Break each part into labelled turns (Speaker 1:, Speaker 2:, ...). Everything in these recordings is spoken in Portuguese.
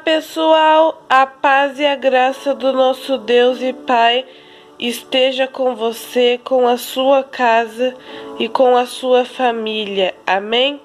Speaker 1: pessoal, a paz e a graça do nosso Deus e Pai esteja com você, com a sua casa e com a sua família. Amém?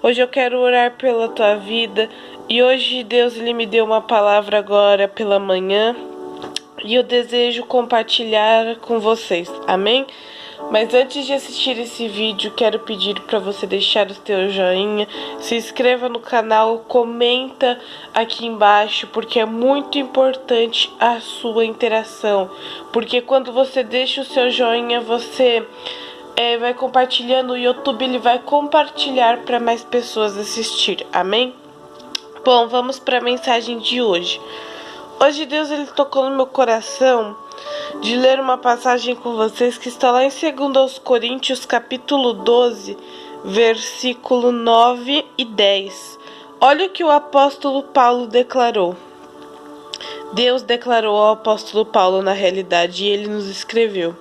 Speaker 1: Hoje eu quero orar pela tua vida e hoje Deus ele me deu uma palavra agora pela manhã e eu desejo compartilhar com vocês. Amém? Mas antes de assistir esse vídeo, quero pedir para você deixar o seu joinha, se inscreva no canal, comenta aqui embaixo, porque é muito importante a sua interação. Porque quando você deixa o seu joinha, você vai compartilhando, o YouTube ele vai compartilhar para mais pessoas assistir. Amém? Bom, vamos para a mensagem de hoje. Hoje Deus ele tocou no meu coração de ler uma passagem com vocês que está lá em 2 Coríntios capítulo 12, versículo 9 e 10. Olha o que o apóstolo Paulo declarou. Deus declarou ao apóstolo Paulo na realidade e ele nos escreveu.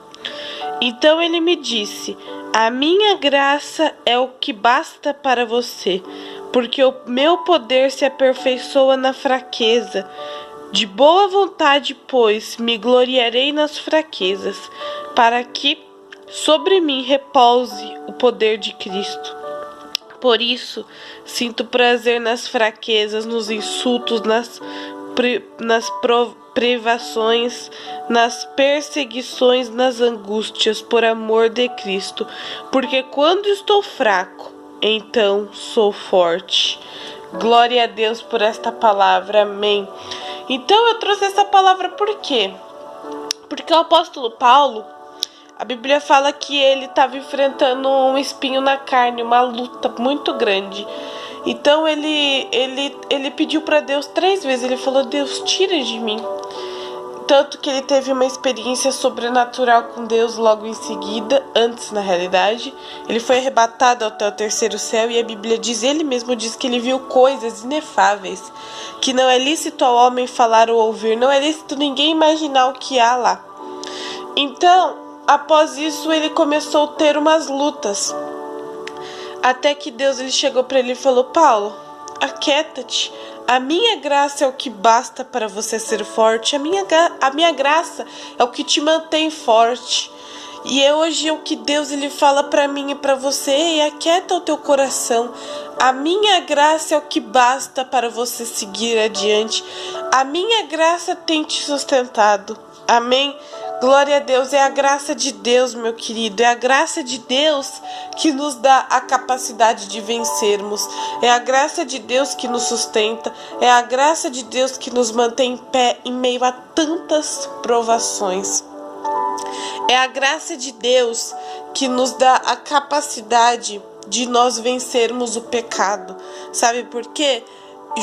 Speaker 1: Então ele me disse: a minha graça é o que basta para você, porque o meu poder se aperfeiçoa na fraqueza. De boa vontade, pois, me gloriarei nas fraquezas, para que sobre mim repouse o poder de Cristo. Por isso, sinto prazer nas fraquezas, nos insultos, nas privações, nas perseguições, nas angústias, por amor de Cristo. Porque quando estou fraco, então sou forte. Glória a Deus por esta palavra, amém. Então eu trouxe essa palavra por quê? Porque o apóstolo Paulo, a Bíblia fala que ele estava enfrentando um espinho na carne, uma luta muito grande. Então ele pediu para Deus 3 vezes, ele falou: Deus, tira de mim. Tanto que ele teve uma experiência sobrenatural com Deus logo em seguida, antes na realidade. Ele foi arrebatado até o 3º céu e a Bíblia diz, ele mesmo diz que ele viu coisas inefáveis, que não é lícito ao homem falar ou ouvir, não é lícito ninguém imaginar o que há lá. Então, após isso, ele começou a ter umas lutas. Até que Deus ele chegou para ele e falou: Paulo, aquieta-te. A minha graça é o que basta para você ser forte. A minha graça é o que te mantém forte. E hoje é o que Deus ele fala para mim e para você: e aquieta o teu coração. A minha graça é o que basta para você seguir adiante. A minha graça tem te sustentado. Amém? Glória a Deus, é a graça de Deus, meu querido, é a graça de Deus que nos dá a capacidade de vencermos, é a graça de Deus que nos sustenta, é a graça de Deus que nos mantém em pé em meio a tantas provações. É a graça de Deus que nos dá a capacidade de nós vencermos o pecado. Sabe por quê?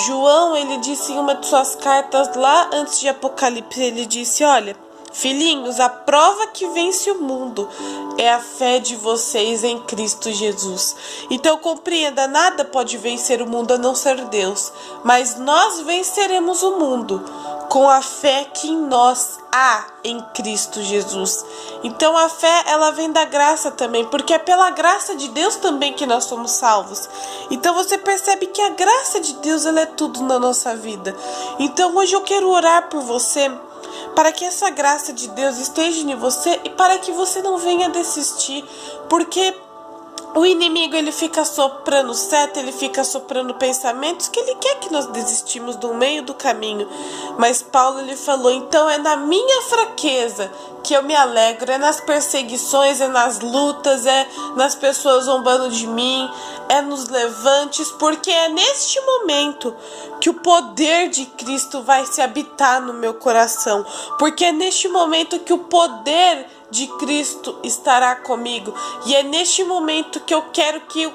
Speaker 1: João, ele disse em uma de suas cartas lá antes de Apocalipse, ele disse: olha, filhinhos, a prova que vence o mundo é a fé de vocês em Cristo Jesus. Então compreenda, nada pode vencer o mundo a não ser Deus, mas nós venceremos o mundo com a fé que em nós há em Cristo Jesus. Então a fé, ela vem da graça também, porque é pela graça de Deus também que nós somos salvos. Então você percebe que a graça de Deus, ela é tudo na nossa vida. Então hoje eu quero orar por você, para que essa graça de Deus esteja em você e para que você não venha desistir, porque o inimigo ele fica soprando seta, ele fica soprando pensamentos que ele quer que nós desistimos do meio do caminho. Mas Paulo ele falou: então é na minha fraqueza que eu me alegro, é nas perseguições, é nas lutas, é nas pessoas zombando de mim, é nos levantes, porque é neste momento que o poder de Cristo vai se habitar no meu coração, porque é neste momento que o poder de Cristo estará comigo, e é neste momento que eu quero que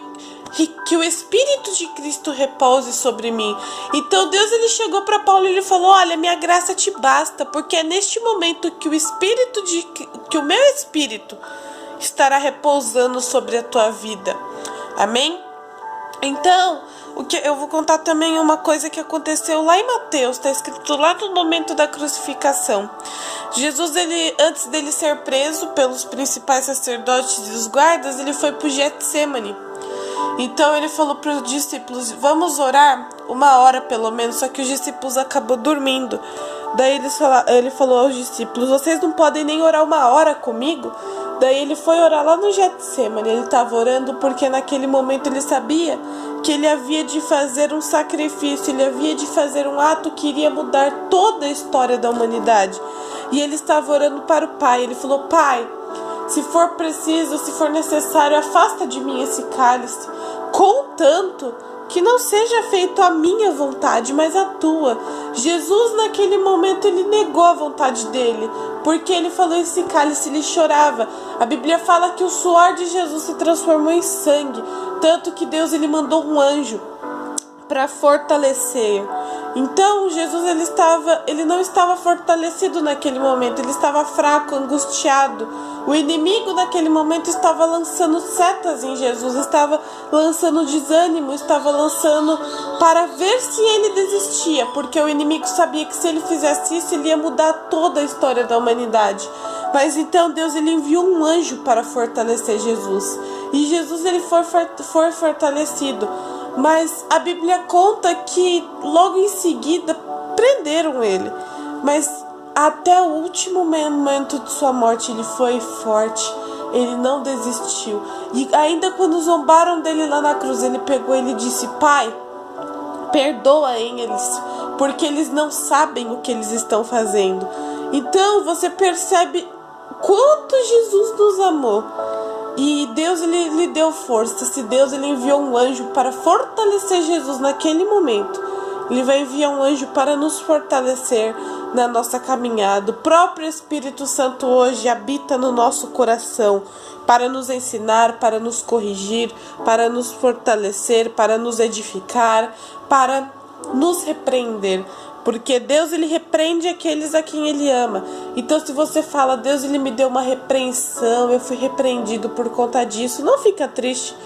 Speaker 1: o Espírito de Cristo repouse sobre mim. Então Deus ele chegou para Paulo e ele falou: olha, minha graça te basta, porque é neste momento que o meu Espírito estará repousando sobre a tua vida. Amém? Então, eu vou contar também uma coisa que aconteceu lá em Mateus, está escrito lá no momento da crucificação. Jesus, antes dele ser preso pelos principais sacerdotes e os guardas, ele foi para o Getsêmani. Então ele falou para os discípulos: vamos orar uma hora pelo menos, só que os discípulos acabou dormindo. Daí ele falou aos discípulos: vocês não podem nem orar uma hora comigo? Daí ele foi orar lá no Getsemane. Ele estava orando porque naquele momento ele sabia que ele havia de fazer um sacrifício, ele havia de fazer um ato que iria mudar toda a história da humanidade. E ele estava orando para o Pai. Ele falou: Pai, se for preciso, se for necessário, afasta de mim esse cálice, contanto que não seja feito a minha vontade, mas a tua. Jesus, naquele momento, ele negou a vontade dele, porque ele falou: esse cálice, ele chorava. A Bíblia fala que o suor de Jesus se transformou em sangue, tanto que Deus, ele mandou um anjo para fortalecer. Então Jesus, ele não estava fortalecido naquele momento, ele estava fraco, angustiado. O inimigo naquele momento estava lançando setas em Jesus, estava lançando desânimo, estava lançando para ver se ele desistia, porque o inimigo sabia que se ele fizesse isso, ele ia mudar toda a história da humanidade. Mas então Deus, ele enviou um anjo para fortalecer Jesus, e Jesus, ele foi fortalecido. Mas a Bíblia conta que logo em seguida prenderam ele. Mas até o último momento de sua morte ele foi forte. Ele não desistiu. E ainda quando zombaram dele lá na cruz, ele pegou e ele disse: Pai, perdoa eles, porque eles não sabem o que eles estão fazendo. Então você percebe quanto Jesus nos amou. E Deus, ele lhe deu força. Se Deus, ele enviou um anjo para fortalecer Jesus naquele momento, ele vai enviar um anjo para nos fortalecer na nossa caminhada. O próprio Espírito Santo hoje habita no nosso coração para nos ensinar, para nos corrigir, para nos fortalecer, para nos edificar, para nos repreender. Porque Deus, ele repreende aqueles a quem ele ama. Então se você fala: Deus, ele me deu uma repreensão, eu fui repreendido por conta disso, não fica triste.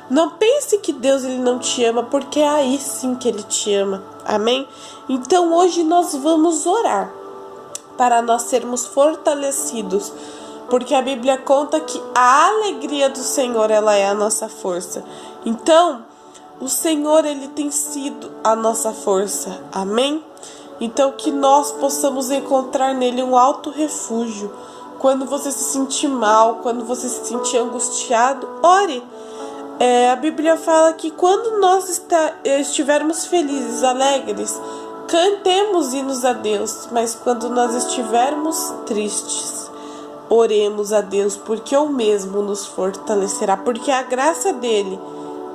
Speaker 1: Não pense que Deus, ele não te ama, porque é aí sim que ele te ama. Amém? Então hoje nós vamos orar para nós sermos fortalecidos, porque a Bíblia conta que a alegria do Senhor, ela é a nossa força. Então o Senhor, ele tem sido a nossa força. Amém? Então que nós possamos encontrar nele um alto refúgio. Quando você se sentir mal, quando você se sentir angustiado, ore. A Bíblia fala que quando nós estivermos felizes, alegres, cantemos hinos a Deus. Mas quando nós estivermos tristes, oremos a Deus, porque o mesmo nos fortalecerá. Porque a graça dele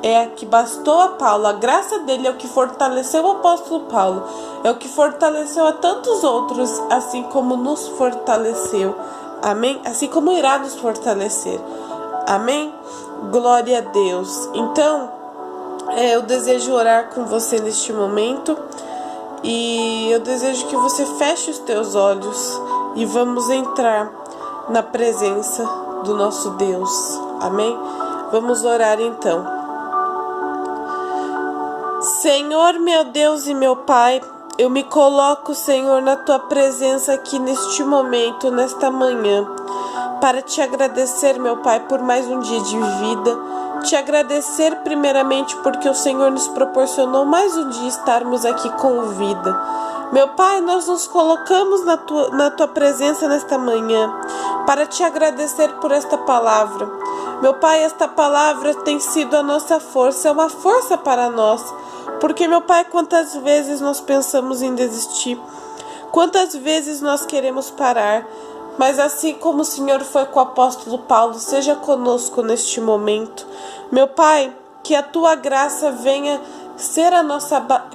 Speaker 1: é a que bastou a Paulo. A graça dele é o que fortaleceu o apóstolo Paulo, é o que fortaleceu a tantos outros, assim como nos fortaleceu. Amém? Assim como irá nos fortalecer. Amém? Glória a Deus. Então, eu desejo orar com você neste momento, e eu desejo que você feche os teus olhos e vamos entrar na presença do nosso Deus. Amém? Vamos orar então. Senhor, meu Deus e meu Pai, eu me coloco, Senhor, na Tua presença aqui neste momento, nesta manhã, para Te agradecer, meu Pai, por mais um dia de vida. Te agradecer primeiramente porque o Senhor nos proporcionou mais um dia estarmos aqui com vida. Meu Pai, nós nos colocamos na Tua presença nesta manhã para Te agradecer por esta palavra. Meu Pai, esta palavra tem sido a nossa força, é uma força para nós. Porque, meu Pai, quantas vezes nós pensamos em desistir, quantas vezes nós queremos parar, mas assim como o Senhor foi com o apóstolo Paulo, seja conosco neste momento. Meu Pai, que a Tua graça venha ser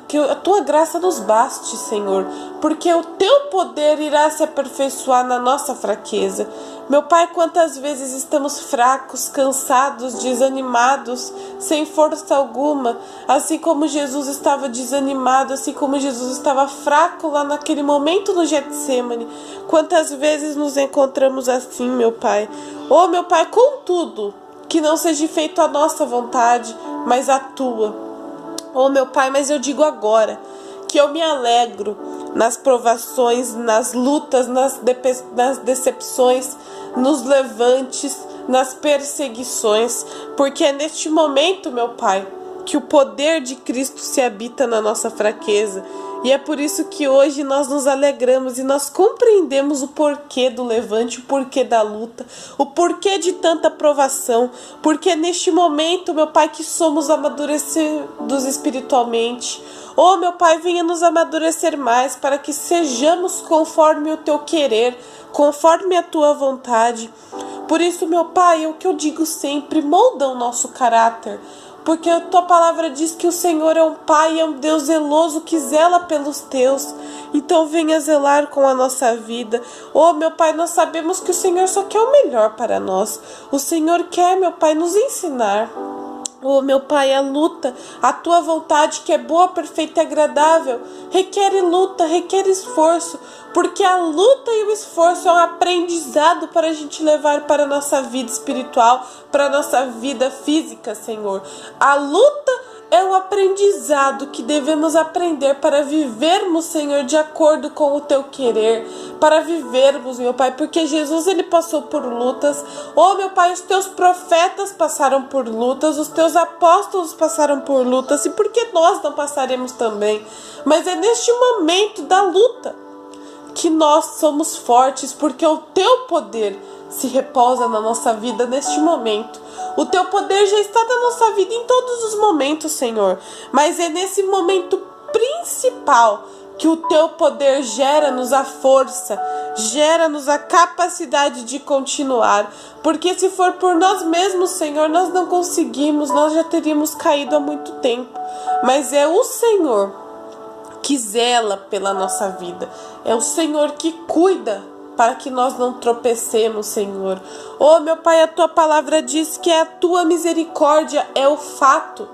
Speaker 1: que a Tua graça nos baste, Senhor, porque o Teu poder irá se aperfeiçoar na nossa fraqueza. Meu Pai, quantas vezes estamos fracos, cansados, desanimados, sem força alguma, assim como Jesus estava desanimado, assim como Jesus estava fraco lá naquele momento no Getsemane. Quantas vezes nos encontramos assim, meu Pai? Oh, meu Pai, contudo, que não seja feito a nossa vontade, mas a Tua. Oh, meu Pai, mas eu digo agora que eu me alegro nas provações, nas lutas, nas decepções, nos levantes, nas perseguições, porque é neste momento, meu Pai, que o poder de Cristo se habita na nossa fraqueza. E é por isso que hoje nós nos alegramos e nós compreendemos o porquê do levante, o porquê da luta, o porquê de tanta provação, porque neste momento, meu Pai, que somos amadurecidos espiritualmente. Oh, meu Pai, venha nos amadurecer mais para que sejamos conforme o Teu querer, conforme a Tua vontade. Por isso, meu Pai, é o que eu digo sempre, molda o nosso caráter. Porque a Tua palavra diz que o Senhor é um Pai, é um Deus zeloso que zela pelos Teus. Então venha zelar com a nossa vida. Oh, meu Pai, nós sabemos que o Senhor só quer o melhor para nós. O Senhor quer, meu Pai, nos ensinar. Oh, meu Pai, a luta, a Tua vontade que é boa, perfeita e agradável, requer luta, requer esforço, porque a luta e o esforço é um aprendizado para a gente levar para a nossa vida espiritual, para a nossa vida física, Senhor. A luta é um aprendizado que devemos aprender para vivermos, Senhor, de acordo com o Teu querer, para vivermos, meu Pai, porque Jesus, Ele passou por lutas. Oh, meu Pai, os Teus profetas passaram por lutas, os Teus apóstolos passaram por lutas, e por que nós não passaremos também? Mas é neste momento da luta que nós somos fortes, porque o Teu poder se repousa na nossa vida neste momento. O Teu poder já está na nossa vida em todos os momentos, Senhor. Mas é nesse momento principal que o Teu poder gera-nos a força, gera-nos a capacidade de continuar. Porque se for por nós mesmos, Senhor, nós não conseguimos, nós já teríamos caído há muito tempo. Mas é o Senhor que zela pela nossa vida. É o Senhor que cuida para que nós não tropecemos, Senhor. Oh, meu Pai, a Tua palavra diz que a Tua misericórdia é o fato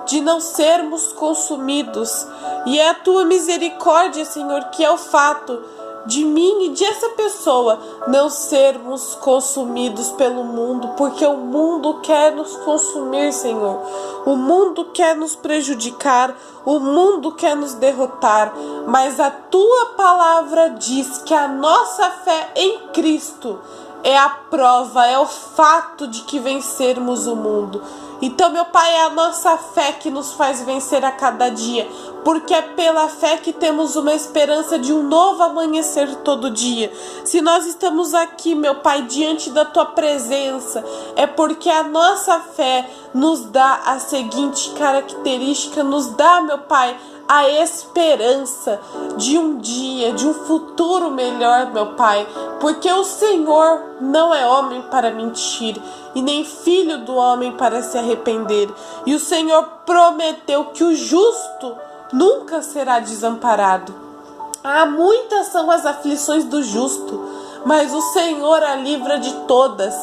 Speaker 1: de não sermos consumidos. E é a Tua misericórdia, Senhor, que é o fato de mim e de essa pessoa não sermos consumidos pelo mundo, porque o mundo quer nos consumir, Senhor. O mundo quer nos prejudicar, o mundo quer nos derrotar, mas a Tua palavra diz que a nossa fé em Cristo é a prova, é o fato de que vencermos o mundo. Então, meu Pai, é a nossa fé que nos faz vencer a cada dia, porque é pela fé que temos uma esperança de um novo amanhecer todo dia. Se nós estamos aqui, meu Pai, diante da Tua presença, é porque a nossa fé nos dá a seguinte característica, nos dá, meu Pai, a esperança de um dia, de um futuro melhor, meu Pai, porque o Senhor não é homem para mentir e nem filho do homem para se arrepender. E o Senhor prometeu que o justo nunca será desamparado. Muitas são as aflições do justo, mas o Senhor a livra de todas.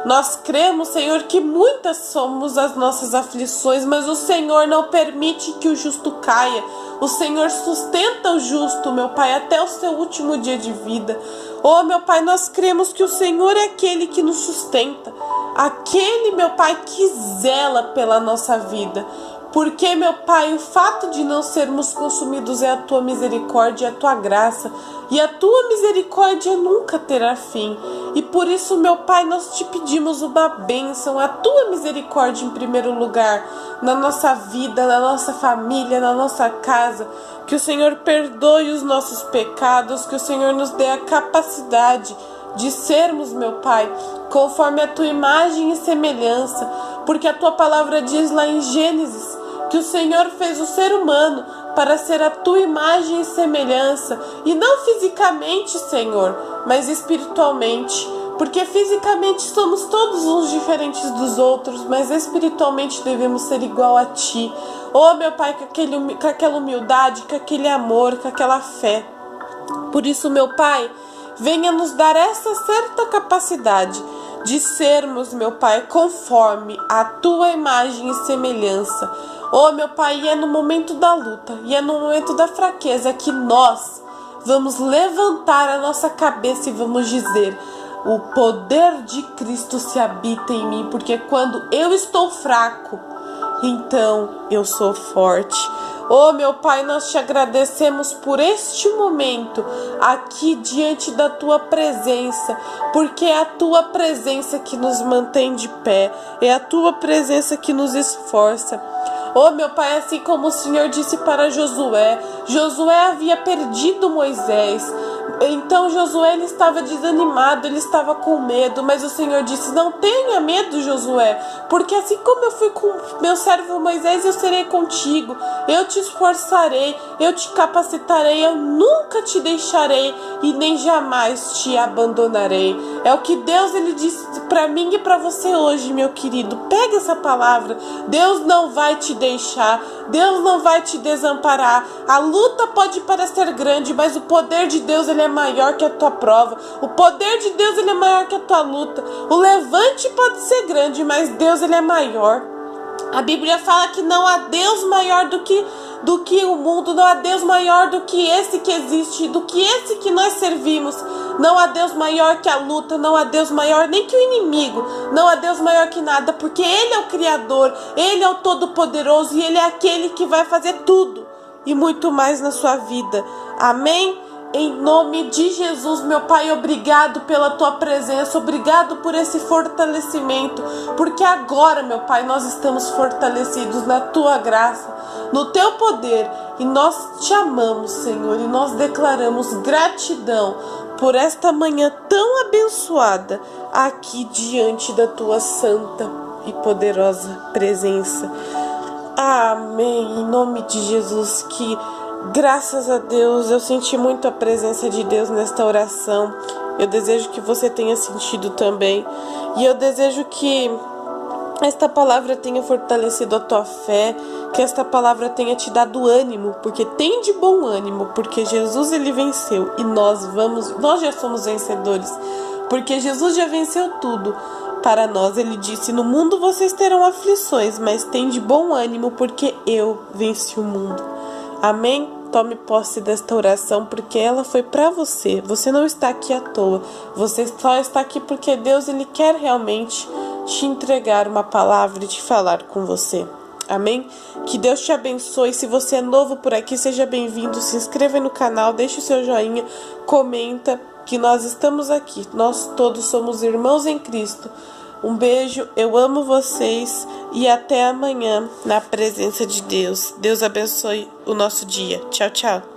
Speaker 1: Nós cremos, Senhor, que muitas somos as nossas aflições, mas o Senhor não permite que o justo caia. O Senhor sustenta o justo, meu Pai, até o seu último dia de vida. Oh, meu Pai, nós cremos que o Senhor é aquele que nos sustenta, aquele, meu Pai, que zela pela nossa vida. Porque, meu Pai, o fato de não sermos consumidos é a Tua misericórdia, é a Tua graça. E a Tua misericórdia nunca terá fim. E por isso, meu Pai, nós Te pedimos uma bênção, a Tua misericórdia em primeiro lugar, na nossa vida, na nossa família, na nossa casa. Que o Senhor perdoe os nossos pecados, que o Senhor nos dê a capacidade de sermos, meu Pai, conforme a Tua imagem e semelhança. Porque a Tua palavra diz lá em Gênesis que o Senhor fez o ser humano para ser a Tua imagem e semelhança, e não fisicamente, Senhor, mas espiritualmente, porque fisicamente somos todos uns diferentes dos outros, mas espiritualmente devemos ser igual a Ti. Oh, meu Pai, com aquela humildade, com aquele amor, com aquela fé. Por isso, meu Pai, venha nos dar essa certa capacidade de sermos, meu Pai, conforme a Tua imagem e semelhança. Oh, meu Pai, e é no momento da luta, e é no momento da fraqueza que nós vamos levantar a nossa cabeça e vamos dizer: o poder de Cristo se habita em mim, porque quando eu estou fraco, então eu sou forte. Oh, meu Pai, nós Te agradecemos por este momento aqui diante da Tua presença, porque é a Tua presença que nos mantém de pé, é a Tua presença que nos esforça. Oh, meu Pai, assim como o Senhor disse para Josué, Josué havia perdido Moisés. Então Josué, ele estava desanimado, ele estava com medo, mas o Senhor disse: não tenha medo, Josué, porque assim como eu fui com meu servo Moisés, eu serei contigo, eu te esforçarei, eu te capacitarei, eu nunca te deixarei e nem jamais te abandonarei. É o que Deus, ele disse para mim e para você hoje, meu querido. Pega essa palavra. Deus não vai te deixar, Deus não vai te desamparar. A luta pode parecer grande, mas o poder de Deus, ele é maior que a tua prova. O poder de Deus, ele é maior que a tua luta. O levante pode ser grande, mas Deus, ele é maior. A Bíblia fala que não há Deus maior do que o mundo, não há Deus maior do que esse que existe, do que esse que nós servimos. Não há Deus maior que a luta, não há Deus maior nem que o inimigo, não há Deus maior que nada, porque Ele é o Criador, Ele é o Todo-Poderoso e Ele é aquele que vai fazer tudo e muito mais na sua vida. Amém? Em nome de Jesus, meu Pai, obrigado pela Tua presença, obrigado por esse fortalecimento, porque agora, meu Pai, nós estamos fortalecidos na Tua graça, no Teu poder, e nós Te amamos, Senhor, e nós declaramos gratidão por esta manhã tão abençoada aqui diante da Tua santa e poderosa presença. Amém, em nome de Jesus, que graças a Deus, eu senti muito a presença de Deus nesta oração. Eu desejo que você tenha sentido também. E eu desejo que esta palavra tenha fortalecido a tua fé, que esta palavra tenha te dado ânimo, porque tem de bom ânimo, porque Jesus, ele venceu e nós já somos vencedores, porque Jesus já venceu tudo para nós. Ele disse: no mundo vocês terão aflições, mas tem de bom ânimo, porque eu venci o mundo. Amém? Tome posse desta oração, porque ela foi para você. Você não está aqui à toa. Você só está aqui porque Deus, ele quer realmente te entregar uma palavra e te falar com você. Amém? Que Deus te abençoe. Se você é novo por aqui, seja bem-vindo. Se inscreva no canal, deixe o seu joinha, comenta que nós estamos aqui. Nós todos somos irmãos em Cristo. Um beijo, eu amo vocês e até amanhã na presença de Deus. Deus abençoe o nosso dia. Tchau, tchau.